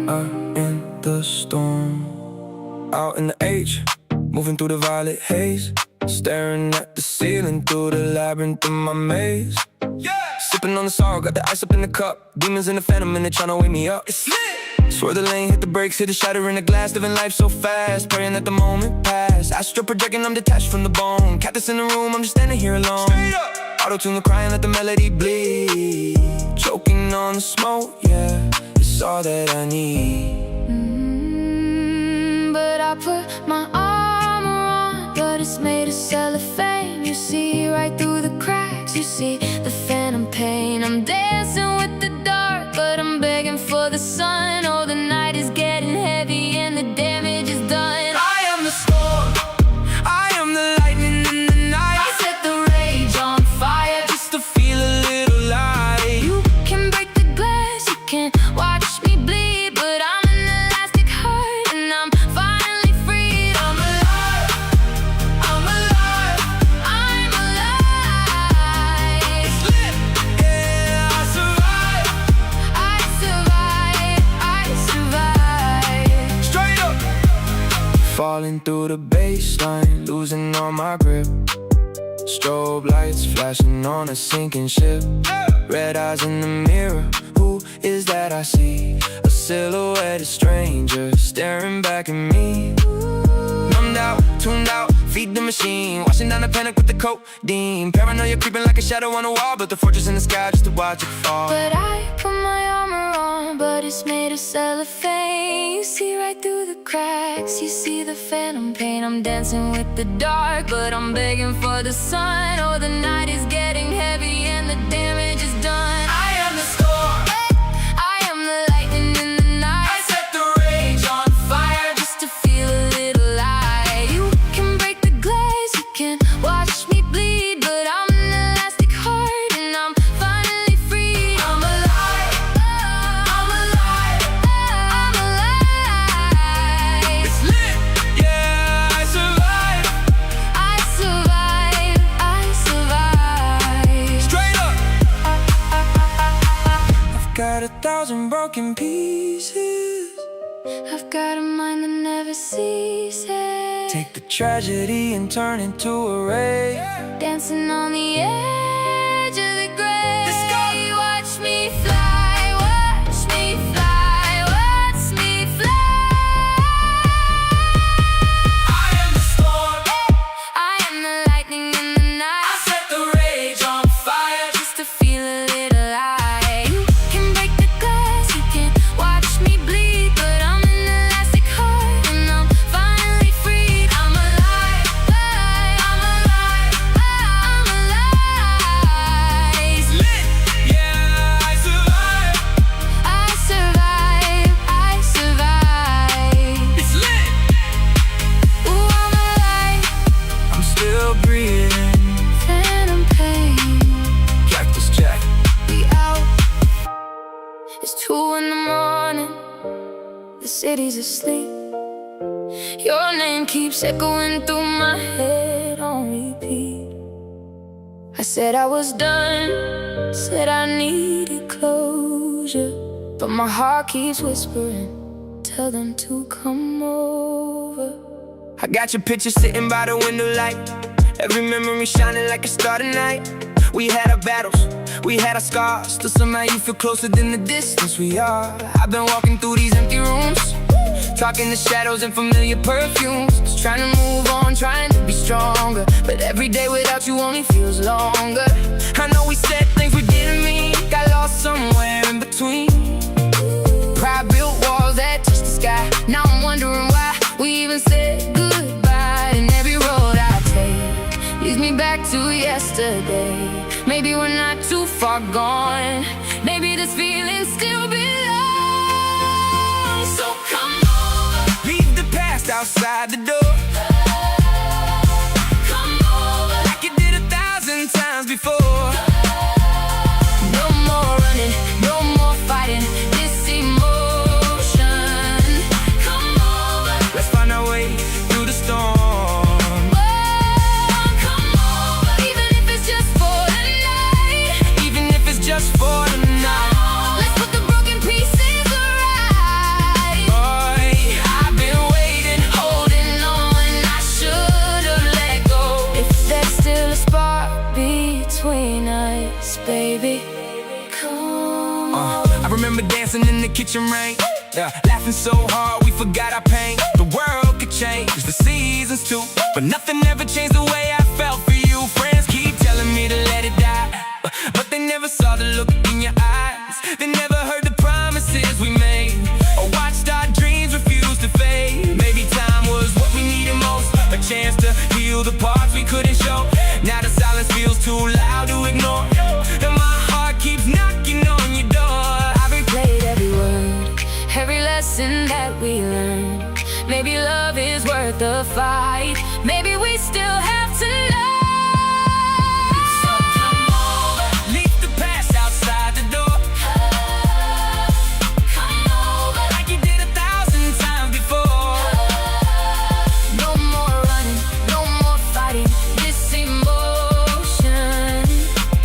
Oh, in the storm, out in the H, moving through the violet haze, staring at the ceiling through the labyrinth of my maze. Sipping on the sorrow, got the ice up in the cup. Demons in the phantom and they tryna wake me up. It's lit! Swerve the lane, hit the brakes, hit the shatter in the glass. Living life so fast, praying that the moment pass. Astral projecting, I'm detached from the bone. Cactus in the room, I'm just standing here alone. Straight up! Auto-tune the crying, let the melody bleed. Choking on the smoke, yeah, it's all that I need. But I put my armor on, but it's made of cellophane. You see right through the cracks, you see the phantom pain. I'm dancing with the dark, but I'm begging for the sun. Oh, the night is getting heavy and the damage is done. I am the storm, I am the lightning in the night. I set the rage on fire just to feel a little light. You can break the glass, you can watch me bleed, but I'm an elastic heart and I'm finally freed. I'm alive, I'm alive, I'm alive. It's lit, yeah, I survive, I survive, I survive. straight up. Falling through the baseline, losing all my grip. Strobe lights flashing on a sinking ship. Red eyes in the mirror, who is that I see? A silhouette, a stranger, staring back at me. Numbed out, tuned out, feed the machine. Washing down the panic with the codeine. Paranoia creeping like a shadow on a wall. Built a fortress in the sky just to watch it fall. But I put my armor on, but it's made of cellophane. You see right through the cracks, you see the phantom pain. I'm dancing with the dark, but I'm begging for the sun. Oh, the night is getting heavy and the damage is done. I am the storm, I am the lightning in the night. I set the rage on fire Just to feel a little light. You can break the glass, you can watch me bleed, but I'm an elastic heart and I'm finally free. I'm alive, I'm alive, I'm alive. it's lit, yeah, I survive, I survive, I survive. straight up. I've got 1,000 broken pieces. I've got a mind that never ceases. Take the tragedy and turn it to a ray. Dancing on the edge of the grave. Let's go. Watch me fly, watch me fly, watch me fly. I am the storm, I am the lightning in the I night. set the rage on fire. Just to feel a little light. You can break the glass, you can watch me bleed, but I'm an elastic heart and I'm finally freed. I'm alive, I'm alive, I'm alive. It's lit, yeah, I survive, I survive, I survive. it's lit, Ooh, I'm alive. I'm still breathing. Phantom pain. Cactus Jack. We out. It's 2 in the morning. The city's asleep. Your name keeps echoing through my head on repeat. I said I was done, said I needed closure, but my heart keeps whispering, tell them to come over. I got your picture sitting by the window light. Every memory shining like a star tonight. We had our battles, we had our scars. Still somehow you feel closer than the distance we are. I've been walking through these empty rooms, talking to shadows and familiar perfumes. Just trying to move on, trying to be stronger, but every day without you only feels longer. I know we said things we didn't mean, got lost somewhere in between. Pride built walls that touch the sky. Now I'm wondering why we even said goodbye. And every road I take leads me back to yesterday. Maybe we're not too far gone. Maybe this feeling still belongs. So come over, Leave the past outside the door, come over. like you did 1,000 times before. No more running, no more fighting this emotion. Come over, Let's find our way through the storm. come over. Even if it's just for the night, us, baby. Come on. I remember dancing in the kitchen rain, yeah, laughing so hard we forgot our pain. The world could change, the seasons too, but nothing ever changed the way I felt for you. Friends keep telling me to let it die, but they never saw the look in your eyes. They never heard the promises we made, or watched our dreams refuse to fade. Maybe time was what we needed most, a chance to heal the parts we couldn't show. Now the silence feels too loud to ignore, and my heart keeps knocking on your door. I replayed every word, every lesson that we learned. Maybe love is worth the fight. Maybe we still have to learn. So come over, Leave the past outside the door. come over. Like you did 1,000 times before. No more running, no more fighting this emotion.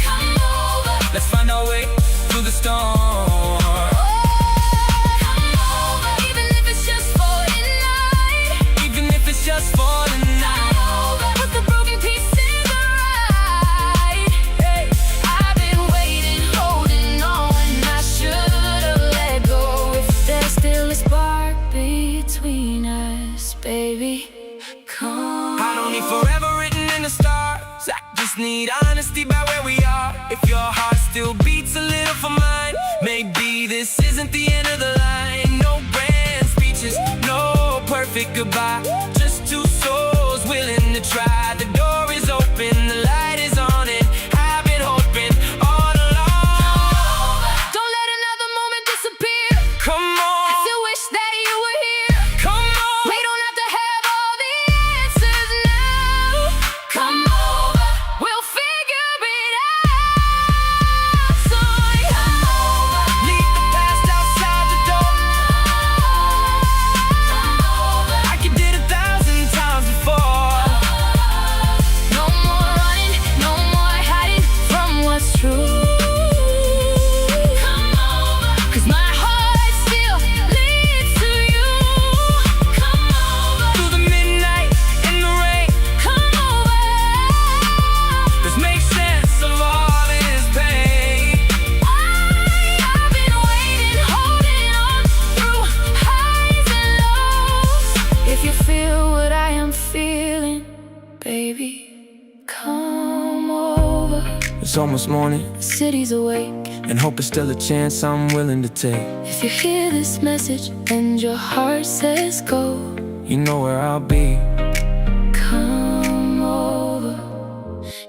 Come over, Let's find our way through the storm. come over. Even if it's just for a night. Even if it's just for the night. Put the broken pieces right. Hey, I've been waiting, holding on. I should've let go. If there's still a spark between us, baby, come. I don't need forever written in the stars. I just need honesty about where we are. If your heart still beats a little for mine, maybe this isn't the end of the line. No grand speeches, no perfect goodbye, just two souls willing to try. The door is open, the light is on, and I've been hoping all along. Don't let another moment disappear. Come I on, still wish that you were here. come on. We don't have to have all the answers now. Come over, we'll figure it out. So come over, Leave the past outside the door. come over. Like you did 1,000 times before. No more running, no more hiding from what's true. Come over, 'cause my heart still leads to you. Come over, Through the midnight and the rain, come over. let's make sense of all this pain. I've been waiting, holding on through highs and lows. If you feel what I am feeling, baby, come over. It's almost morning, The city's awake. and hope is still a chance I'm willing to take. If you hear this message and your heart says go, You know where I'll be. come over.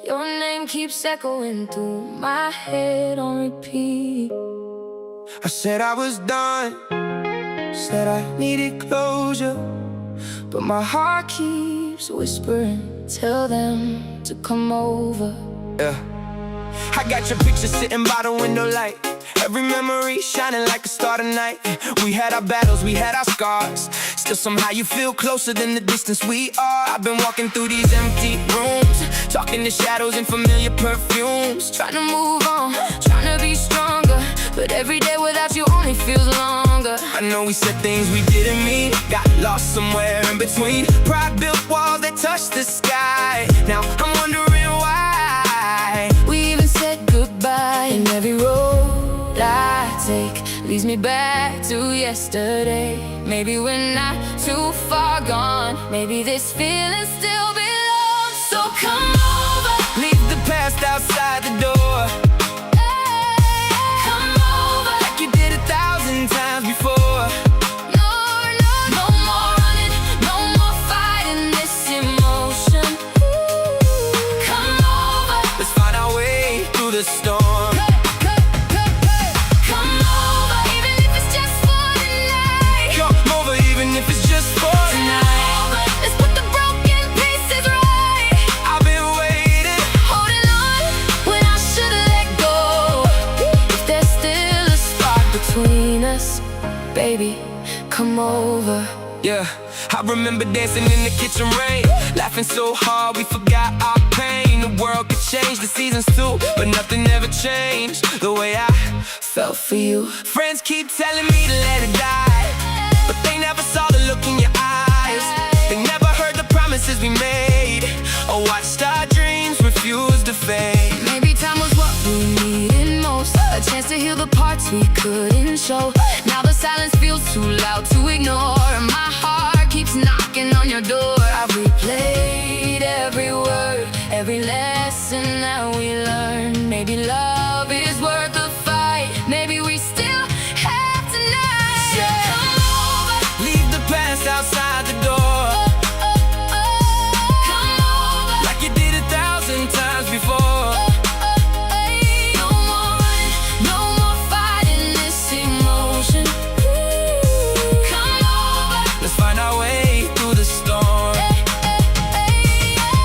Your name keeps echoing through my head on repeat. I said I was done, said I needed closure, But my heart keeps whispering, tell them to come over. yeah. I got your picture sitting by the window light, every memory shining like a star tonight. We had our battles, we had our scars, still somehow you feel closer than the distance we are. I've been walking through these empty rooms, talking to shadows and familiar perfumes, Trying to move on, trying to be stronger, but every day without you only feels longer. I know we said things we didn't mean, got lost somewhere in between. Pride built walls that touch the sky. Now I'm wondering why. We even said goodbye, and every road I take leads me back to yesterday. Maybe we're not too far gone, maybe this feeling still belongs. So come over, Leave the past outside the door. come over. Like you did 1,000 times before. No, no, no more running, no more fighting this emotion. Come over, Let's find our way through the storm. come over, even if it's just for tonight. Come over even if it's just for tonight. Let's put the broken pieces right. I've been waiting. Holding on when I should've let go. If there's still a spark between us, baby, come over. Yeah, I remember dancing in the kitchen rain, laughing so hard we forgot our pain. The world could change, the seasons too, but nothing ever changed the way I felt for you. Friends keep telling me to let it die, but they never saw the look in your eyes. They never heard the promises we made, or watched our dreams refuse to fade. Maybe time was what we needed tears to heal the parts we couldn't show. Now the silence feels too loud to ignore, and my heart keeps knocking on your door. I've replayed every word, every lesson that we learned. Maybe love is worth the fight. Maybe we still have tonight. Yeah. Come over, Leave the past outside the door, come over. like you did 1,000 times before. No more running, no more fighting this emotion. Come over, Let's find our way through the storm.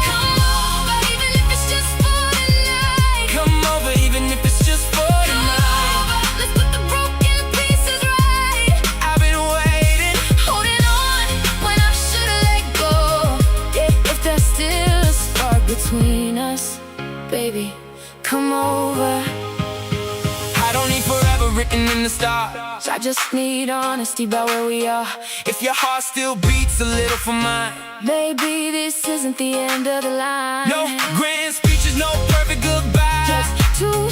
come over, even if it's just for tonight. Come over, even if it's just for Come tonight. over, let's put the broken pieces right. I've been waiting. Holding on when I should've let go. If there's still a spark between us, baby, come over. I don't need forever written in the stars. I just need honesty about where we are. If your heart still beats a little for mine. Maybe this isn't the end of the line. No grand speeches, no perfect goodbye. Just two